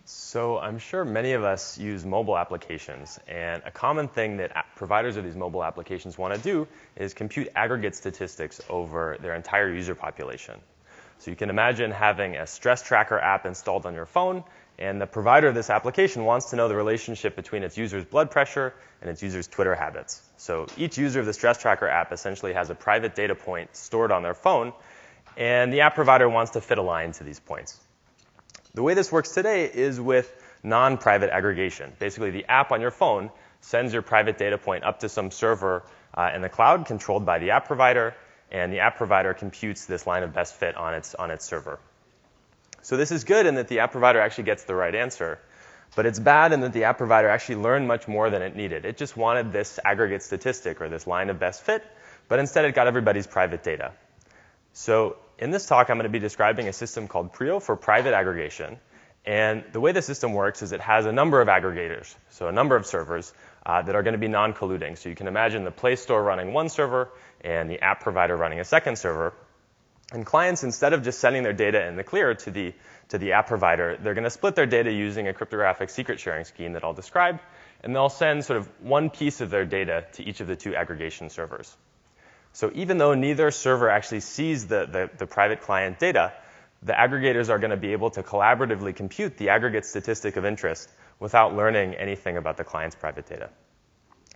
So I'm sure many of us use mobile applications, and a common thing that providers of these mobile applications want to do is compute aggregate statistics over their entire user population. So you can imagine having a stress tracker app installed on your phone, and the provider of this application wants to know the relationship between its user's blood pressure and its user's Twitter habits. So each user of the stress tracker app essentially has a private data point stored on their phone, and the app provider wants to fit a line to these points. The way this works today is with non-private aggregation. Basically, the app on your phone sends your private data point up to some server in the cloud controlled by the app provider, and the app provider computes this line of best fit on its server. So this is good in that the app provider actually gets the right answer, but it's bad in that the app provider actually learned much more than it needed. It just wanted this aggregate statistic or this line of best fit, but instead it got everybody's private data. So in this talk, I'm going to be describing a system called Prio for private aggregation. And the way the system works is it has a number of aggregators, so a number of servers that are going to be non-colluding. So you can imagine the Play Store running one server and the app provider running a second server. And clients, instead of just sending their data in the clear to the app provider, they're going to split their data using a cryptographic secret sharing scheme that I'll describe. And they'll send sort of one piece of their data to each of the two aggregation servers. So even though neither server actually sees the private client data, the aggregators are going to be able to collaboratively compute the aggregate statistic of interest without learning anything about the client's private data.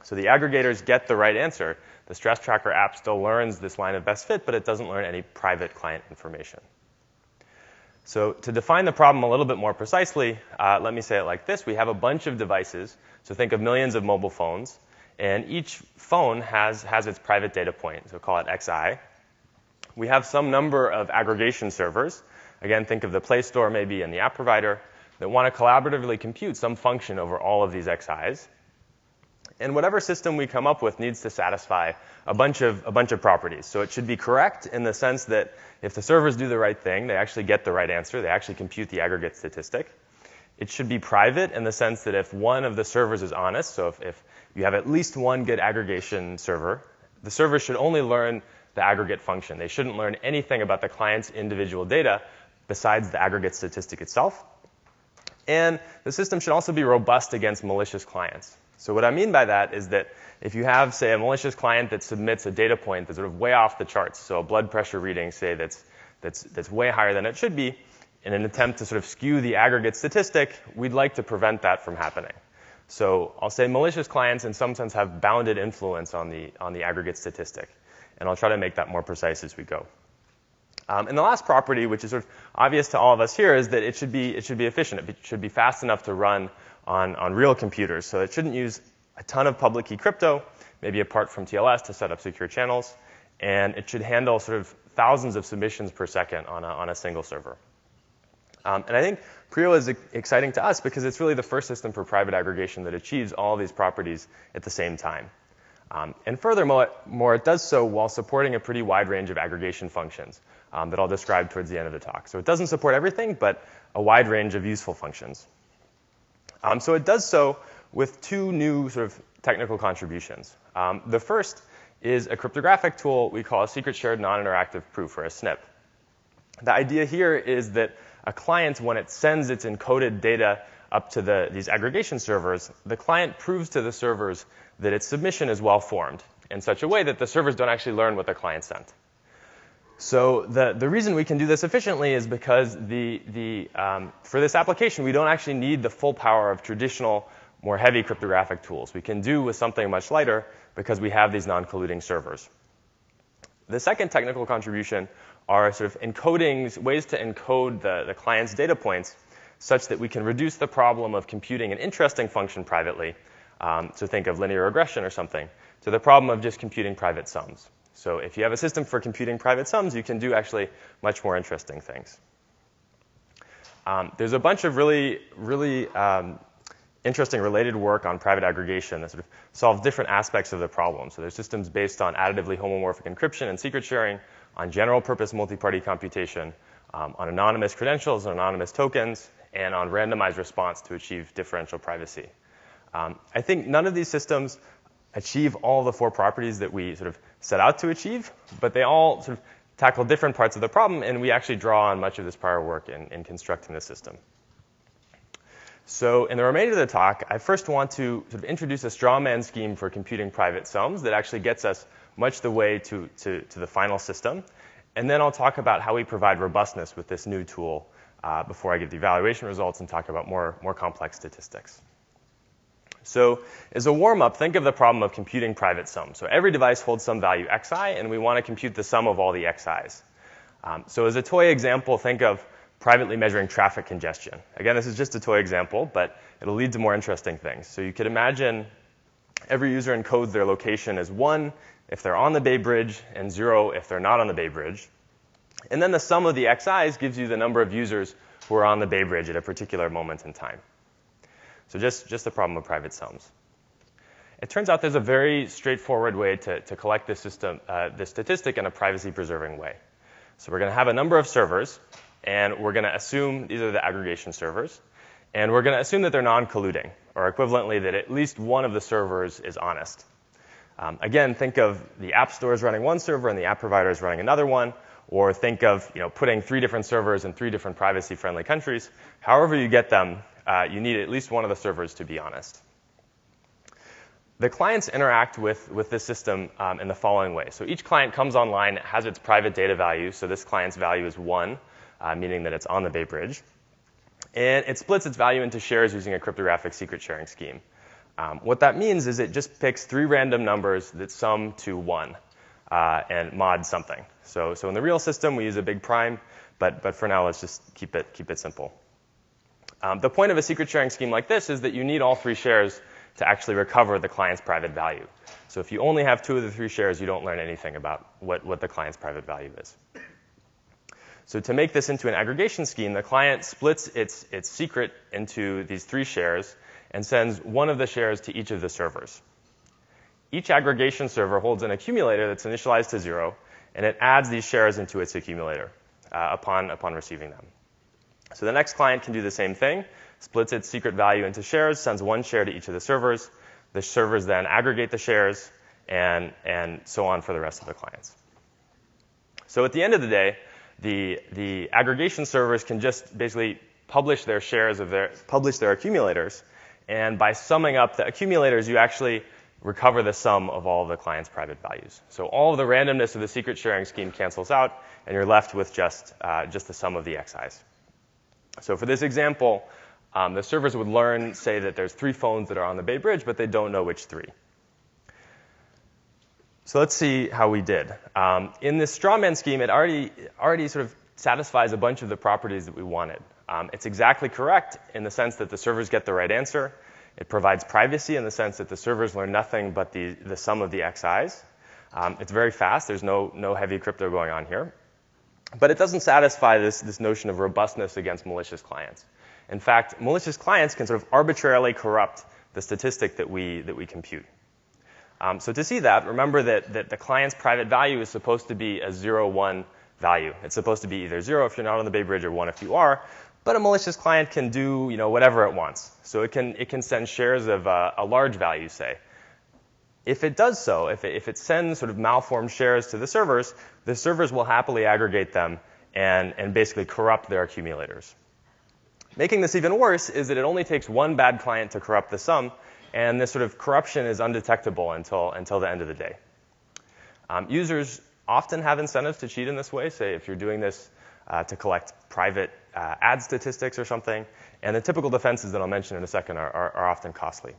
So the aggregators get the right answer. The stress tracker app still learns this line of best fit, but it doesn't learn any private client information. So to define the problem a little bit more precisely, let me say it like this. We have a bunch of devices. So think of millions of mobile phones. And each phone has its private data point, so call it xi. We have some number of aggregation servers. Again, think of the Play Store maybe and the app provider that want to collaboratively compute some function over all of these xis. And whatever system we come up with needs to satisfy a bunch of properties. So it should be correct in the sense that if the servers do the right thing, they actually get the right answer. They actually compute the aggregate statistic. It should be private in the sense that if one of the servers is honest, so if you have at least one good aggregation server, the server should only learn the aggregate function. They shouldn't learn anything about the client's individual data besides the aggregate statistic itself. And the system should also be robust against malicious clients. So what I mean by that is that if you have, say, a malicious client that submits a data point that's sort of way off the charts, so a blood pressure reading, say, that's way higher than it should be, in an attempt to sort of skew the aggregate statistic, we'd like to prevent that from happening. So I'll say malicious clients in some sense have bounded influence on the aggregate statistic. And I'll try to make that more precise as we go. And the last property, which is sort of obvious to all of us here, is that it should be efficient. It should be fast enough to run on real computers. So it shouldn't use a ton of public key crypto, maybe apart from TLS to set up secure channels. And it should handle sort of thousands of submissions per second on a single server. And I think Prio is exciting to us because it's really the first system for private aggregation that achieves all these properties at the same time. And furthermore, it does so while supporting a pretty wide range of aggregation functions that I'll describe towards the end of the talk. So it doesn't support everything, but a wide range of useful functions. So it does so with two new sort of technical contributions. The first is a cryptographic tool we call a secret shared non-interactive proof, or a SNIP. The idea here is that a client, when it sends its encoded data up to these aggregation servers, the client proves to the servers that its submission is well formed in such a way that the servers don't actually learn what the client sent. So the reason we can do this efficiently is because for this application, we don't actually need the full power of traditional, more heavy cryptographic tools. We can do with something much lighter because we have these non-colluding servers. The second technical contribution are sort of encodings, ways to encode the client's data points such that we can reduce the problem of computing an interesting function privately, so think of linear regression or something, to the problem of just computing private sums. So if you have a system for computing private sums, you can do actually much more interesting things. There's a bunch of really interesting related work on private aggregation that sort of solves different aspects of the problem. So there's systems based on additively homomorphic encryption and secret sharing, on general purpose multi-party computation, on anonymous credentials and anonymous tokens, and on randomized response to achieve differential privacy. I think none of these systems achieve all the four properties that we sort of set out to achieve, but they all sort of tackle different parts of the problem, and we actually draw on much of this prior work in constructing the system. So in the remainder of the talk, I first want to sort of introduce a straw man scheme for computing private sums that actually gets us much the way to the final system. And then I'll talk about how we provide robustness with this new tool before I give the evaluation results and talk about more complex statistics. So as a warm-up, think of the problem of computing private sums. So every device holds some value xi, and we want to compute the sum of all the xi's. So as a toy example, think of privately measuring traffic congestion. Again, this is just a toy example, but it'll lead to more interesting things. So you could imagine every user encodes their location as 1 if they're on the Bay Bridge and 0 if they're not on the Bay Bridge. And then the sum of the xi's gives you the number of users who are on the Bay Bridge at a particular moment in time. So just the problem of private sums. It turns out there's a very straightforward way to collect this statistic in a privacy-preserving way. So we're going to have a number of servers, and we're going to assume these are the aggregation servers, and we're going to assume that they're non-colluding, or equivalently that at least one of the servers is honest. Again, think of the app stores running one server and the app providers running another one, or think of putting 3 different servers in 3 different privacy-friendly countries. However you get them, you need at least one of the servers to be honest. The clients interact with this system in the following way. So each client comes online, it has its private data value. So this client's value is 1, meaning that it's on the Bay Bridge. And it splits its value into shares using a cryptographic secret sharing scheme. What that means is it just picks 3 random numbers that sum to 1 and mod something. So in the real system, we use a big prime, but for now, let's just keep it simple. The point of a secret sharing scheme like this is that you need all 3 shares to actually recover the client's private value. So if you only have 2 of the 3 shares, you don't learn anything about what the client's private value is. So to make this into an aggregation scheme, the client splits its secret into these 3 shares and sends one of the shares to each of the servers. Each aggregation server holds an accumulator that's initialized to 0, and it adds these shares into its accumulator upon receiving them. So the next client can do the same thing, splits its secret value into shares, sends 1 share to each of the servers. The servers then aggregate the shares, and so on for the rest of the clients. So at the end of the day, the aggregation servers can just basically publish their shares publish their accumulators, and by summing up the accumulators, you actually recover the sum of all of the client's private values. So all of the randomness of the secret sharing scheme cancels out, and you're left with just the sum of the xi's. So for this example, the servers would learn, say, that there's 3 phones that are on the Bay Bridge, but they don't know which 3. So let's see how we did. In this strawman scheme, it already sort of satisfies a bunch of the properties that we wanted. It's exactly correct in the sense that the servers get the right answer. It provides privacy in the sense that the servers learn nothing but the sum of the xi's. It's very fast. There's no heavy crypto going on here. But it doesn't satisfy this notion of robustness against malicious clients. In fact, malicious clients can sort of arbitrarily corrupt the statistic that we compute. So to see that, remember that the client's private value is supposed to be a 0-1 value. It's supposed to be either 0 if you're not on the Bay Bridge or 1 if you are. But a malicious client can do whatever it wants. So it can send shares of a large value, say. If it does so, if it sends sort of malformed shares to the servers will happily aggregate them and basically corrupt their accumulators. Making this even worse is that it only takes 1 bad client to corrupt the sum, and this sort of corruption is undetectable until the end of the day. Users often have incentives to cheat in this way, say if you're doing this to collect private ad statistics or something, and the typical defenses that I'll mention in a second are often costly.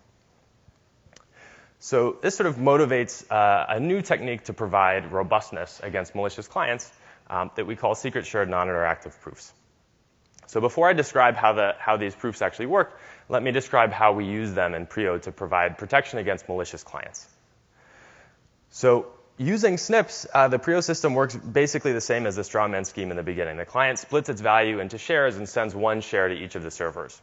So this sort of motivates a new technique to provide robustness against malicious clients that we call secret shared non-interactive proofs. So before I describe how these proofs actually work, let me describe how we use them in Prio to provide protection against malicious clients. So using SNIPs, the Prio system works basically the same as the strawman scheme in the beginning. The client splits its value into shares and sends 1 share to each of the servers.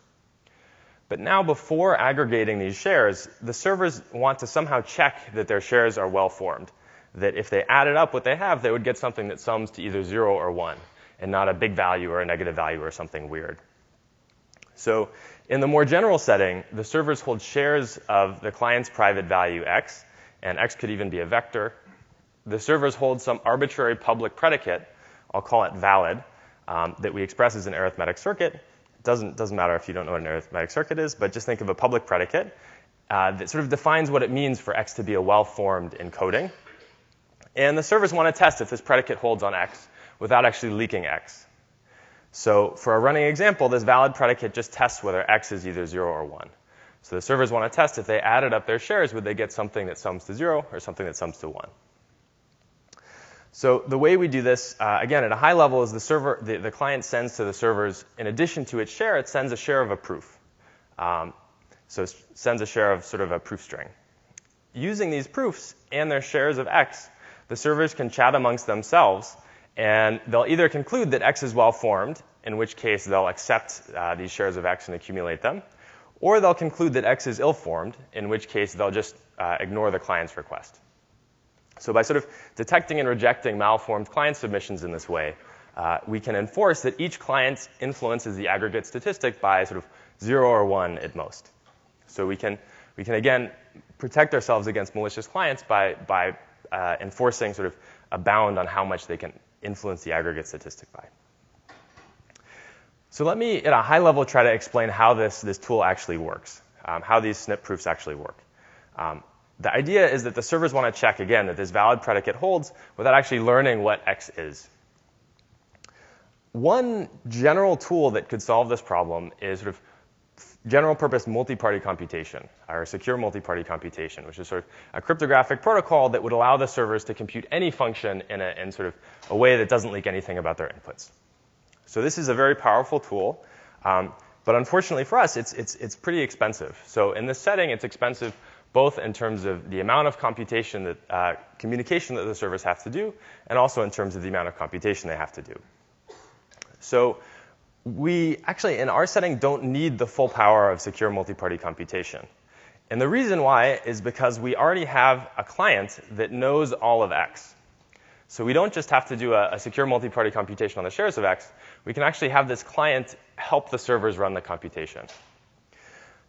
But now, before aggregating these shares, the servers want to somehow check that their shares are well formed, that if they added up what they have, they would get something that sums to either 0 or 1, and not a big value or a negative value or something weird. So in the more general setting, the servers hold shares of the client's private value x, and x could even be a vector. The servers hold some arbitrary public predicate, I'll call it valid, that we express as an arithmetic circuit, doesn't matter if you don't know what an arithmetic circuit is, but just think of a public predicate that sort of defines what it means for X to be a well-formed encoding. And the servers want to test if this predicate holds on X without actually leaking X. So for a running example, this valid predicate just tests whether X is either 0 or 1. So the servers want to test if they added up their shares, would they get something that sums to 0 or something that sums to 1. So the way we do this, again, at a high level, is the client sends to the servers, in addition to its share, it sends a share of a proof. So it sends a share of sort of a proof string. Using these proofs and their shares of X, the servers can chat amongst themselves, and they'll either conclude that X is well-formed, in which case they'll accept these shares of X and accumulate them, or they'll conclude that X is ill-formed, in which case they'll just ignore the client's request. So by sort of detecting and rejecting malformed client submissions in this way, we can enforce that each client influences the aggregate statistic by sort of 0 or 1 at most. So we can again protect ourselves against malicious clients by enforcing sort of a bound on how much they can influence the aggregate statistic by. So let me, at a high level, try to explain how this tool actually works, how these SNIP proofs actually work. The idea is that the servers want to check, again, that this valid predicate holds without actually learning what X is. One general tool that could solve this problem is sort of general-purpose multi-party computation, or secure multi-party computation, which is sort of a cryptographic protocol that would allow the servers to compute any function in sort of a way that doesn't leak anything about their inputs. So this is a very powerful tool, but unfortunately for us, it's pretty expensive. So in this setting, it's expensive both in terms of the amount of computation that communication that the servers have to do, and also in terms of the amount of computation they have to do. So we actually, in our setting, don't need the full power of secure multi-party computation. And the reason why is because we already have a client that knows all of X. So we don't just have to do a secure multi-party computation on the shares of X. We can actually have this client help the servers run the computation.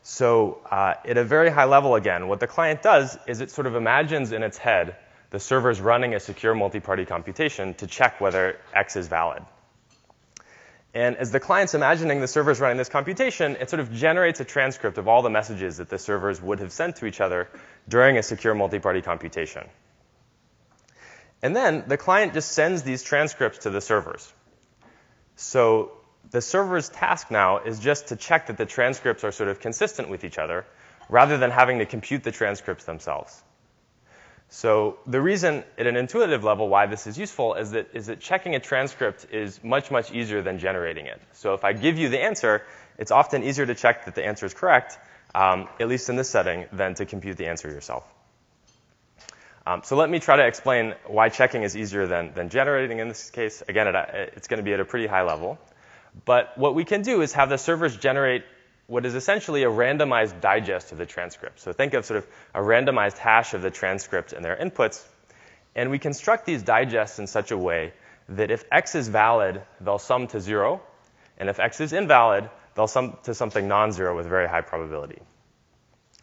So at a very high level, again, what the client does is it sort of imagines in its head the servers running a secure multi-party computation to check whether X is valid. And as the client's imagining the servers running this computation, it sort of generates a transcript of all the messages that the servers would have sent to each other during a secure multi-party computation. And then the client just sends these transcripts to the servers. So the server's task now is just to check that the transcripts are sort of consistent with each other, rather than having to compute the transcripts themselves. So the reason at an intuitive level why this is useful is that checking a transcript is much, much easier than generating it. So if I give you the answer, it's often easier to check that the answer is correct, at least in this setting, than to compute the answer yourself. So let me try to explain why checking is easier than generating in this case. Again, it's going to be at a pretty high level. But what we can do is have the servers generate what is essentially a randomized digest of the transcript. So think of sort of a randomized hash of the transcript and their inputs. And we construct these digests in such a way that if X is valid, they'll sum to 0. And if X is invalid, they'll sum to something non-zero with very high probability.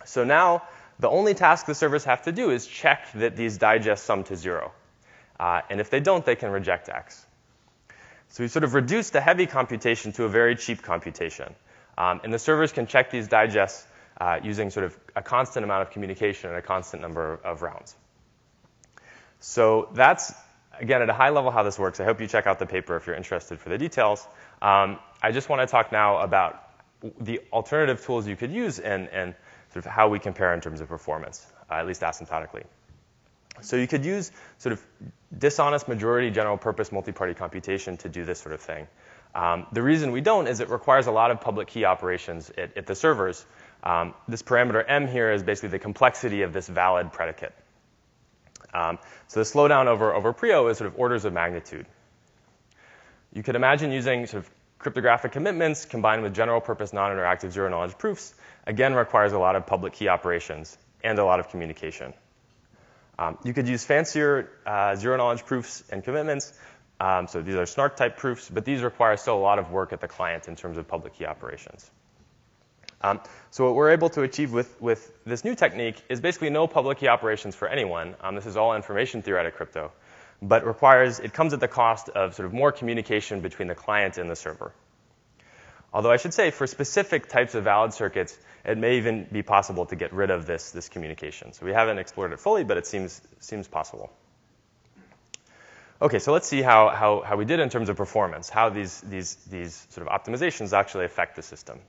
So now the only task the servers have to do is check that these digests sum to 0. And if they don't, they can reject X. So we've sort of reduced the heavy computation to a very cheap computation. And the servers can check these digests using sort of a constant amount of communication and a constant number of rounds. So that's, again, at a high level how this works. I hope you check out the paper if you're interested for the details. I just want to talk now about the alternative tools you could use and sort of how we compare in terms of performance, at least asymptotically. So you could use sort of dishonest majority general purpose multi-party computation to do this sort of thing. The reason we don't is it requires a lot of public key operations at the servers. This parameter m here is basically the complexity of this valid predicate. So the slowdown over Prio is sort of orders of magnitude. You could imagine using sort of cryptographic commitments combined with general purpose non-interactive zero-knowledge proofs. Again, requires a lot of public key operations and a lot of communication. You could use fancier zero-knowledge proofs and commitments. So these are snark-type proofs, but these require still a lot of work at the client in terms of public key operations. So what we're able to achieve with this new technique is basically no public key operations for anyone. This is all information theoretic crypto, but it comes at the cost of sort of more communication between the client and the server. Although I should say, for specific types of valid circuits, it may even be possible to get rid of this communication. So we haven't explored it fully, but it seems possible. OK, so let's see how we did in terms of performance, how these sort of optimizations actually affect the system.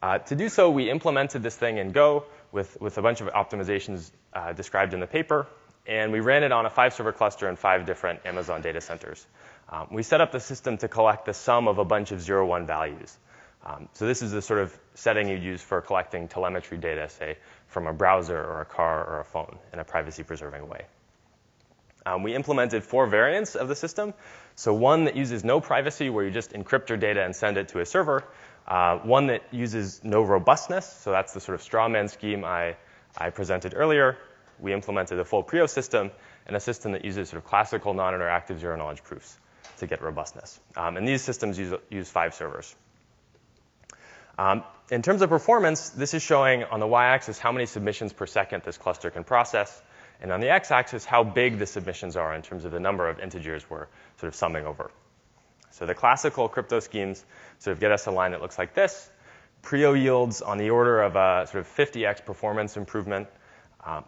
To do so, we implemented this thing in Go with a bunch of optimizations described in the paper. And we ran it on a 5-server cluster in 5 different Amazon data centers. We set up the system to collect the sum of a bunch of 0, 1 values. So this is the sort of setting you'd use for collecting telemetry data, say, from a browser or a car or a phone in a privacy-preserving way. We implemented 4 variants of the system. So one that uses no privacy, where you just encrypt your data and send it to a server. One that uses no robustness. So that's the sort of straw man scheme I presented earlier. We implemented a full Prio system and a system that uses sort of classical non-interactive zero-knowledge proofs to get robustness. And these systems use 5 servers. In terms of performance, this is showing on the y-axis how many submissions per second this cluster can process, and on the x-axis how big the submissions are in terms of the number of integers we're sort of summing over. So the classical crypto schemes sort of get us a line that looks like this. Prio yields on the order of a sort of 50x performance improvement.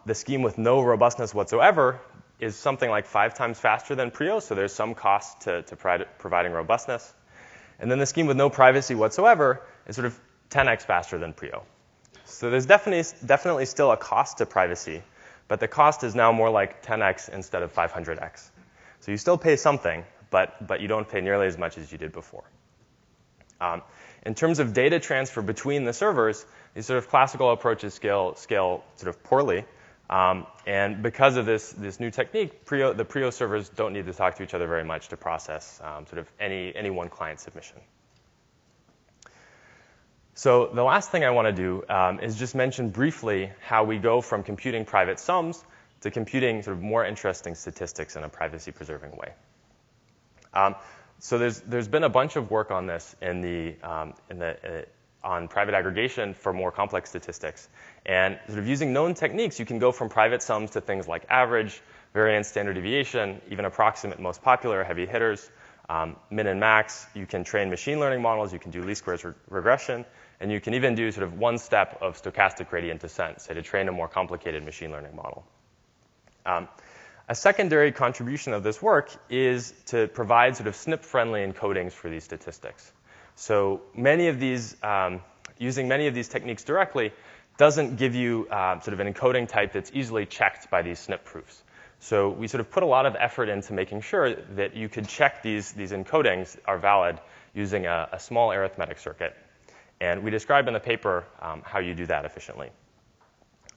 The scheme with no robustness whatsoever is something like 5 times faster than Prio, so there's some cost to providing robustness. And then the scheme with no privacy whatsoever is sort of 10x faster than Prio. So there's definitely still a cost to privacy, but the cost is now more like 10x instead of 500x. So you still pay something, but you don't pay nearly as much as you did before. In terms of data transfer between the servers, these sort of classical approaches scale sort of poorly. And because of this new technique, the Prio servers don't need to talk to each other very much to process sort of any one client submission. So the last thing I want to do is just mention briefly how we go from computing private sums to computing sort of more interesting statistics in a privacy-preserving way. So there's been a bunch of work on this on private aggregation for more complex statistics. And sort of using known techniques, you can go from private sums to things like average, variance, standard deviation, even approximate, most popular, heavy hitters, min and max. You can train machine learning models. You can do least squares regression. And you can even do sort of one step of stochastic gradient descent, say, to train a more complicated machine learning model. A secondary contribution of this work is to provide sort of SNP-friendly encodings for these statistics. So using many of these techniques directly doesn't give you sort of an encoding type that's easily checked by these SNP proofs. So we sort of put a lot of effort into making sure that you could check these encodings are valid using a small arithmetic circuit. And we describe in the paper how you do that efficiently.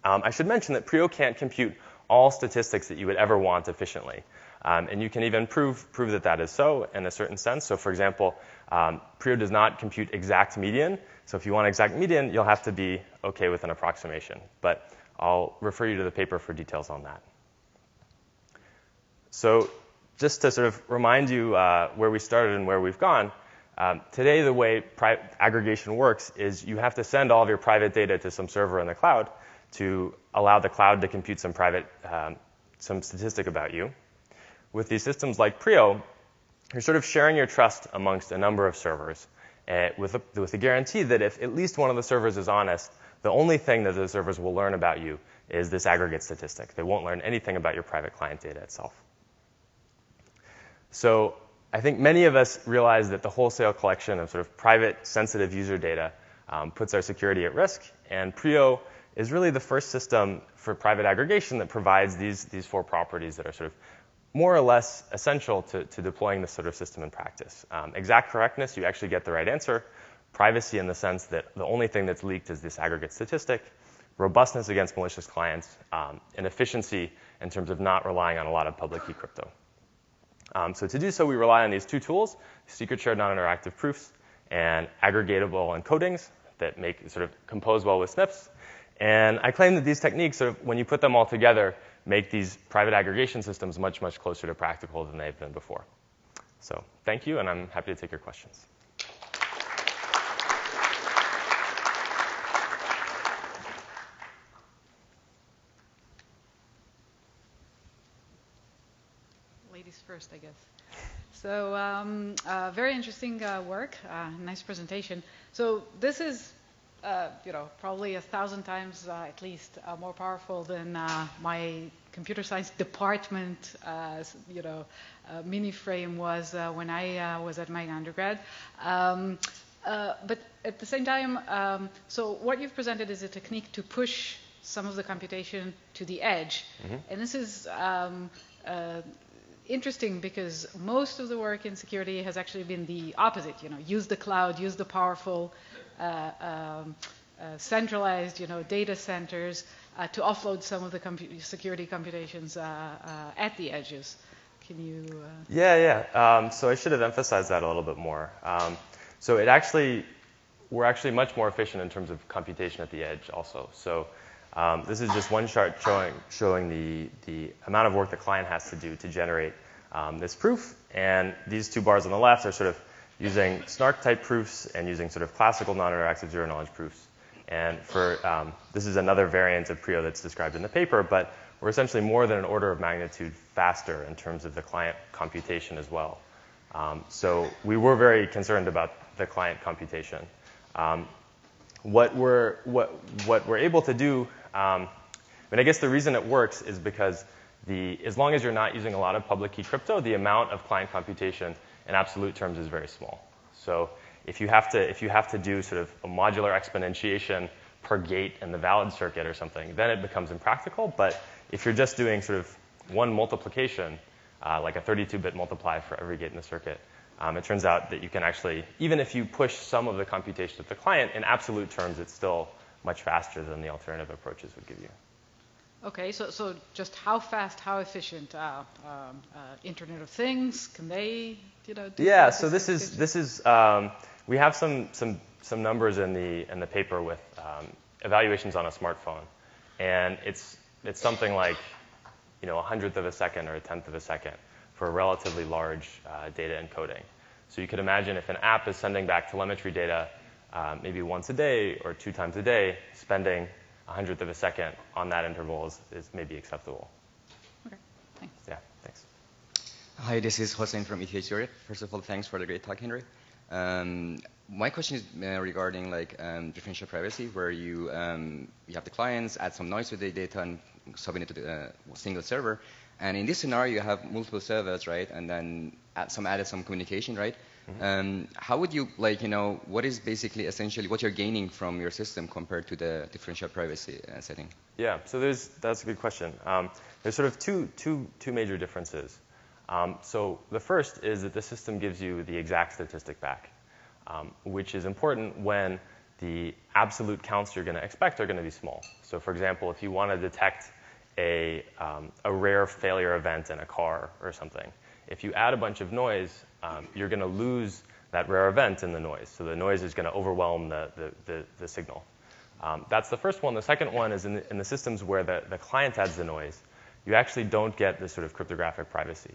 I should mention that Prio can't compute all statistics that you would ever want efficiently. And you can even prove that is so in a certain sense. So for example, Prio does not compute exact median. So if you want exact median, you'll have to be OK with an approximation. But I'll refer you to the paper for details on that. So just to sort of remind you where we started and where we've gone, today the way aggregation works is you have to send all of your private data to some server in the cloud to allow the cloud to compute some statistic about you. With these systems like Prio, you're sort of sharing your trust amongst a number of servers with a guarantee that if at least one of the servers is honest, the only thing that the servers will learn about you is this aggregate statistic. They won't learn anything about your private client data itself. So I think many of us realize that the wholesale collection of sort of private, sensitive user data puts our security at risk. And Prio is really the first system for private aggregation that provides these 4 properties that are sort of more or less essential to deploying this sort of system in practice. Exact correctness, you actually get the right answer. Privacy in the sense that the only thing that's leaked is this aggregate statistic. Robustness against malicious clients. And efficiency in terms of not relying on a lot of public key crypto. So to do so, we rely on these 2 tools, secret shared non-interactive proofs and aggregatable encodings that sort of compose well with SNPs. And I claim that these techniques, sort of, when you put them all together, make these private aggregation systems much, much closer to practical than they've been before. So thank you, and I'm happy to take your questions. Ladies first, I guess. So very interesting work, nice presentation. So this is, probably 1,000 times at least more powerful than my computer science department, mini frame was when I was at my undergrad. But at the same time, so what you've presented is a technique to push some of the computation to the edge. Mm-hmm. And this is interesting because most of the work in security has actually been the opposite. Use the cloud, use the powerful, centralized, data centers to offload some of the security computations at the edges. Can you? Yeah. So I should have emphasized that a little bit more. So we're actually much more efficient in terms of computation at the edge also. So this is just one chart showing the amount of work the client has to do to generate this proof. And these two bars on the left are sort of using snark-type proofs and using sort of classical non-interactive zero-knowledge proofs. And this is another variant of Prio that's described in the paper, but we're essentially more than an order of magnitude faster in terms of the client computation as well. So we were very concerned about the client computation. What we're able to do, I guess the reason it works is because as long as you're not using a lot of public key crypto, the amount of client computation in absolute terms is very small. So if you have to do sort of a modular exponentiation per gate in the valid circuit or something, then it becomes impractical. But if you're just doing sort of one multiplication, like a 32-bit multiply for every gate in the circuit, it turns out that you can actually, even if you push some of the computation at the client, in absolute terms, it's still much faster than the alternative approaches would give you. Okay, so just how fast, how efficient? Internet of Things, can they, do Yeah, so this is we have some numbers in the paper with evaluations on a smartphone, and it's something like 1/100th of a second or 1/10th of a second for a relatively large data encoding. So you could imagine if an app is sending back telemetry data maybe once a day or 2 times a day, spending 1/100th of a second on that interval is maybe acceptable. Okay, thanks. Yeah, thanks. Hi, this is Hossein from ETH Zurich. First of all, thanks for the great talk, Henry. My question is regarding differential privacy, where you have the clients add some noise to the data and submit it to the single server. And in this scenario, you have multiple servers, right? And then added some communication, right? Mm-hmm. How would you, what is basically essentially what you're gaining from your system compared to the differential privacy setting? Yeah, so that's a good question. There's sort of two major differences. So the first is that the system gives you the exact statistic back, which is important when the absolute counts you're going to expect are going to be small. So for example, if you want to detect a rare failure event in a car or something, if you add a bunch of noise, you're going to lose that rare event in the noise. So the noise is going to overwhelm the signal. That's the first one. The second one is in the systems where the client adds the noise, you actually don't get this sort of cryptographic privacy.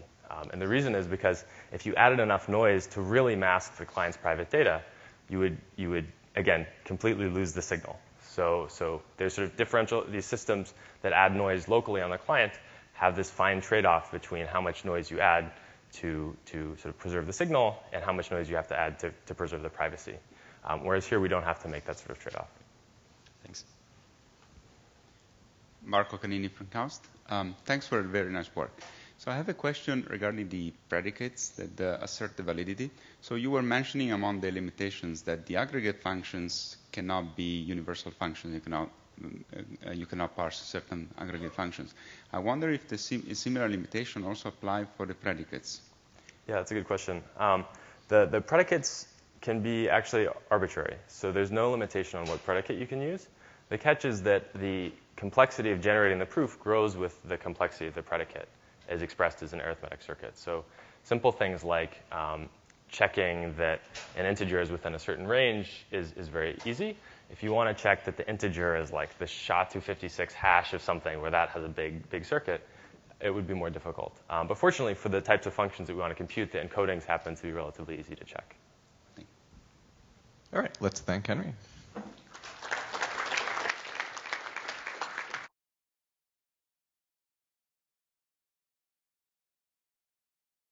And the reason is because if you added enough noise to really mask the client's private data, you would again, completely lose the signal. So there's sort of these systems that add noise locally on the client have this fine trade-off between how much noise you add to sort of preserve the signal and how much noise you have to add to preserve the privacy. Whereas here we don't have to make that sort of trade-off. Thanks. Marco Canini from KAUST. Thanks for a very nice work. So I have a question regarding the predicates that assert the validity. So you were mentioning among the limitations that the aggregate functions cannot be universal functions. You cannot parse certain aggregate functions. I wonder if the similar limitation also apply for the predicates. Yeah, that's a good question. The predicates can be actually arbitrary. So there's no limitation on what predicate you can use. The catch is that the complexity of generating the proof grows with the complexity of the predicate as expressed as an arithmetic circuit. So simple things like checking that an integer is within a certain range is very easy. If you want to check that the integer is like the SHA-256 hash of something where that has a big circuit, it would be more difficult. But fortunately, for the types of functions that we want to compute, the encodings happen to be relatively easy to check. All right, let's thank Henry.